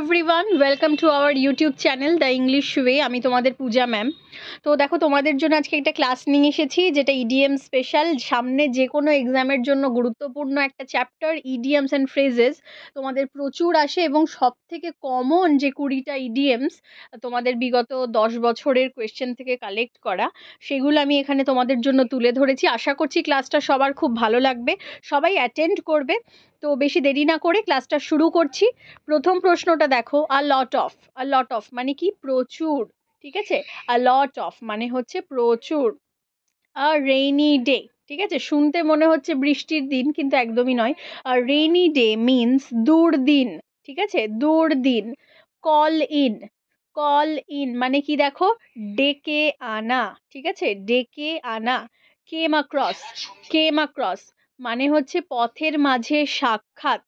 Everyone, welcome to our YouTube channel the English way. আমি তোমাদের পূজা ma'am. তো দেখো, তোমাদের জন্য আজকে একটা ক্লাস নিয়ে এসেছি, যেটা ইডিএম স্পেশাল। সামনে যে কোনো এক্সামের জন্য গুরুত্বপূর্ণ একটা চ্যাপ্টার, ইডিএমস অ্যান্ড ফ্রেজেস তোমাদের প্রচুর আসে, এবং সব থেকে কমন যে 20টা ইডিএমস তোমাদের বিগত 10 বছরের কোয়েশ্চেন থেকে কালেক্ট করা, সেগুলো আমি এখানে তোমাদের জন্য তুলে ধরেছি। আশা করছি ক্লাসটা সবার খুব ভালো লাগবে, সবাই অ্যাটেন্ড করবে। তো বেশি দেরি না করে ক্লাসটা শুরু করছি। প্রথম প্রশ্নটা দেখো, আ লট অফ মানে কি? প্রচুর। ঠিক আছে, আ লট অফ মানে হচ্ছে প্রচুর। আ রেইনি ডে, ঠিক আছে, শুনতে মনে হচ্ছে বৃষ্টির দিন, কিন্তু একদমই নয়। আর রেইনি ডে মিন্স দুর্দিন। ঠিক আছে, দুর্দিন। কল ইন, কল ইন মানে কি? দেখো, ডেকে আনা। ঠিক আছে, ডেকে আনা। কেম অ্যাক্রস, কেম অ্যাক্রস মানে হচ্ছে পথের মাঝে সাক্ষাৎ।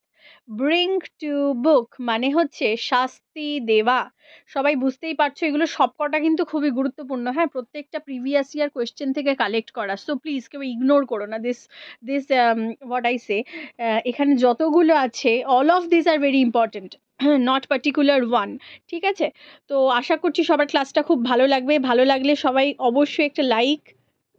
ব্রিং টু বুক মানে হচ্ছে শাস্তি দেওয়া। সবাই বুঝতেই পারছো, এগুলো সবকটা কিন্তু খুবই গুরুত্বপূর্ণ। হ্যাঁ, প্রত্যেকটা প্রিভিয়াস ইয়ার কোয়েশ্চেন থেকে কালেক্ট করা। সো প্লিজ কেউ ইগনোর করো না this this what I say. এখানে যতগুলো আছে, all of this are very important, not particular one. ঠিক আছে, তো আশা করছি সবার ক্লাসটা খুব ভালো লাগবে। ভালো লাগলে সবাই অবশ্যই একটা লাইক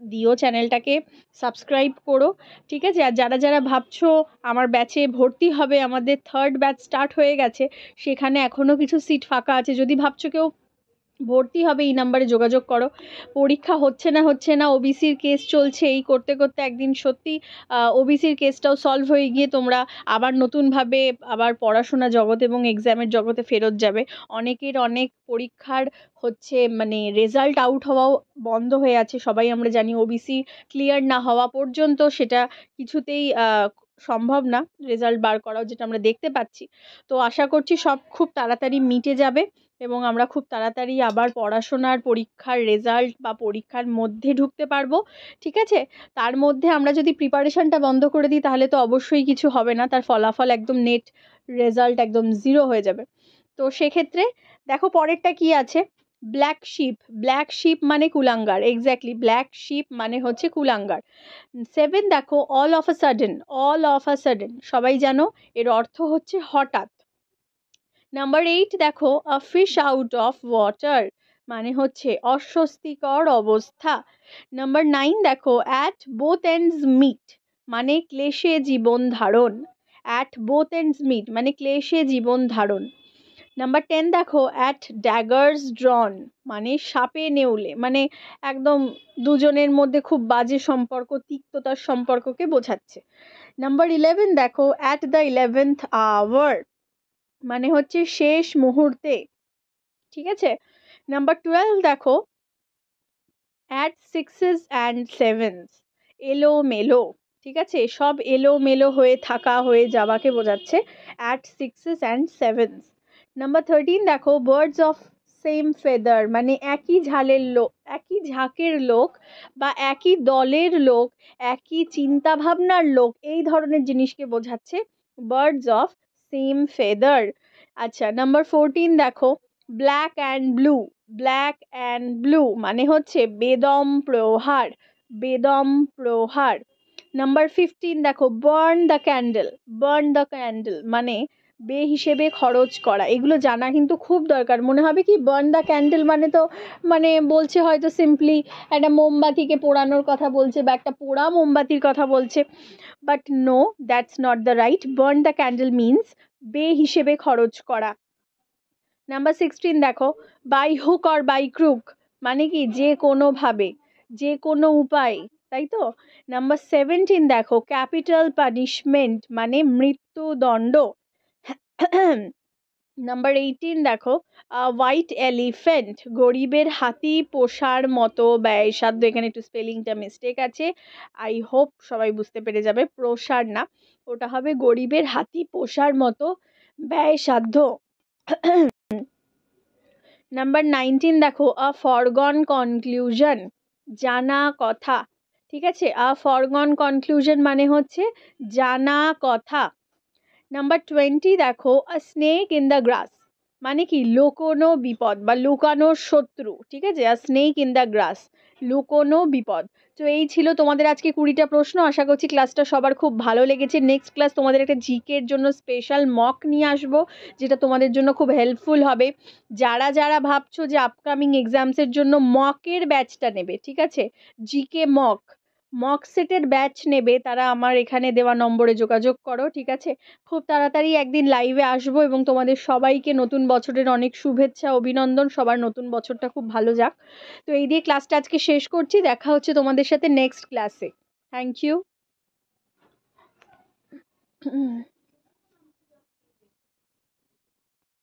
দিও, চ্যানেলটাকে সাবস্ক্রাইব করো। ঠিক আছে, আর যারা যারা ভাবছো আমার ব্যাচে ভর্তি হবে, আমাদের 3rd ব্যাচ স্টার্ট হয়ে গেছে, সেখানে এখনও কিছু সিট ফাঁকা আছে। যদি ভাবছো কেউ ভর্তি হবে, এই নাম্বারে যোগাযোগ করো। পরীক্ষা হচ্ছে না, ওবিসির কেস চলছে, এই করতে করতে একদিন সত্যি ওবিসির কেসটাও সলভ হয়ে গিয়ে তোমরা আবার নতুনভাবে আবার পড়াশোনা জগৎ এবং এক্সামের জগতে ফেরত যাবে। অনেকের অনেক পরীক্ষার হচ্ছে মানে রেজাল্ট আউট হওয়াও বন্ধ হয়ে আছে, সবাই আমরা জানি। ওবিসি ক্লিয়ার না হওয়া পর্যন্ত সেটা কিছুতেই সম্ভব না রেজাল্ট বার করাও, যেটা আমরা দেখতে পাচ্ছি। তো আশা করছি সব খুব তাড়াতাড়ি মিটে যাবে, এবং আমরা খুব তাড়াতাড়ি আবার পড়াশোনার পরীক্ষার রেজাল্ট বা পরীক্ষার মধ্যে ঢুকতে পারবো। ঠিক আছে, তার মধ্যে আমরা যদি প্রিপারেশনটা বন্ধ করে দিই, তাহলে তো অবশ্যই কিছু হবে না, তার ফলাফল একদম নেট রেজাল্ট একদম জিরো হয়ে যাবে। তো সেক্ষেত্রে দেখো পরেরটা কি আছে। ব্ল্যাক শিপ, ব্ল্যাক শিপ মানে কুলাঙ্গার। এক্স্যাক্টলি, ব্ল্যাক শিপ মানে হচ্ছে কুলাঙ্গার। 7 দেখো, all of a sudden, all of a sudden সবাই জানো এর অর্থ হচ্ছে হঠাৎ। নাম্বার 8 দেখো, আ ফিশ আউট অফ ওয়াটার মানে হচ্ছে অস্বস্তিকর অবস্থা। নাম্বার 9 দেখো, অ্যাট বোথ এন্ডস মিট মানে ক্লেশে জীবন ধারণ। অ্যাট বোথ এন্ডস মিট মানে ক্লেশে জীবন ধারণ। নাম্বার 10 দেখো, অ্যাট ড্যাগার্স ড্রন মানে সাপে নেউলে, মানে একদম দুজনের মধ্যে খুব বাজে সম্পর্ক, তিক্ততার সম্পর্ককে বোঝাচ্ছে। নাম্বার 11 দেখো, অ্যাট দ্য 11th আওয়ার মানে হচ্ছে শেষ মুহূর্তে। ঠিক আছে, নাম্বার 12 দেখো, অ্যাট সিক্সেস অ্যান্ড সেভেন্স এলো মেলো। ঠিক আছে, সব এলো মেলো হয়ে থাকা, হয়ে যাওয়াকে বোঝাচ্ছে at sixes and sevens. Number 13 দেখো, বার্ডস অফ সেম ফেদার মানে একই ঝালের লোক, একই ঝাঁকের লোক, বা একই দলের লোক, একই চিন্তা ভাবনার লোক, এই ধরনের জিনিসকে বোঝাচ্ছে বার্ডস অফ সেম ফেদার। আচ্ছা, নাম্বার 14 দেখো, black and blue, black and blue মানে হচ্ছে বেদম প্রহার, বেদম প্রহার। নাম্বার 15 দেখো, burn the candle, burn the candle মানে বে হিসেবে খরচ করা। এগুলো জানা কিন্তু খুব দরকার। মনে হবে কি বার্ন দ্য ক্যান্ডেল মানে তো মানে বলছে হয়তো সিম্পলি একটা মোমবাতিকে পোড়ানোর কথা বলছে, বা একটা পোড়া মোমবাতির কথা বলছে, but no, that's not the right. Burn the candle means বে হিসেবে খরচ করা। নাম্বার 16 দেখো, by hook or by crook মানে কি যে কোনোভাবে, যে কোনো উপায়, তাই তো। নাম্বার 17 দেখো, ক্যাপিটাল পানিশমেন্ট মানে মৃত্যুদণ্ড। নাম্বার 18 দেখো, হোয়াইট এলিফ্যান্ট গরিবের হাতি পোষার মতো ব্যয়সাধ্য। এখানে একটু স্পেলিংটা মিস্টেক আছে, আই হোপ সবাই বুঝতে পেরে যাবে। প্রসার না, ওটা হবে গরিবের হাতি পোষার মতো ব্যয়সাধ্য। নাম্বার 19 দেখো, আ ফরগন কনক্লুশন জানা কথা। ঠিক আছে, আ ফরগন কনক্লুশন মানে হচ্ছে জানা কথা। নাম্বার 20 দেখো, a snake in the grass মানে কি লোকোনো বিপদ বা লুকানো শত্রু, ঠিক আছে? আর স্নেক ইন দ্য গ্রাস, লুকোনো বিপদ। তো এই ছিল তোমাদের আজকে 20টা প্রশ্ন। আশা করছি ক্লাসটা সবার খুব ভালো লেগেছে। নেক্সট ক্লাস তোমাদের একটা জিকে এর জন্য স্পেশাল মক নিয়ে আসবো, যেটা তোমাদের জন্য খুব হেল্পফুল হবে। যারা যারা ভাবছো যে আপকামিং এক্সামসের জন্য মকের ব্যাচটা নেবে, ঠিক আছে, জিকে মক, মক সেটের ব্যাচ নেবে, তারা আমার এখানে দেওয়া নম্বরে যোগাযোগ করো, ঠিক আছে? খুব তাড়াতাড়ি একদিন লাইভে আসবো এবং তোমাদের সবাইকে নতুন বছরের অনেক শুভেচ্ছা, অভিনন্দন। সবার নতুন বছরটা খুব ভালো যাক। তো এই দিয়ে ক্লাসটা আজকে শেষ করছি। দেখা হচ্ছে তোমাদের সাথে নেক্সট ক্লাসে। Thank you.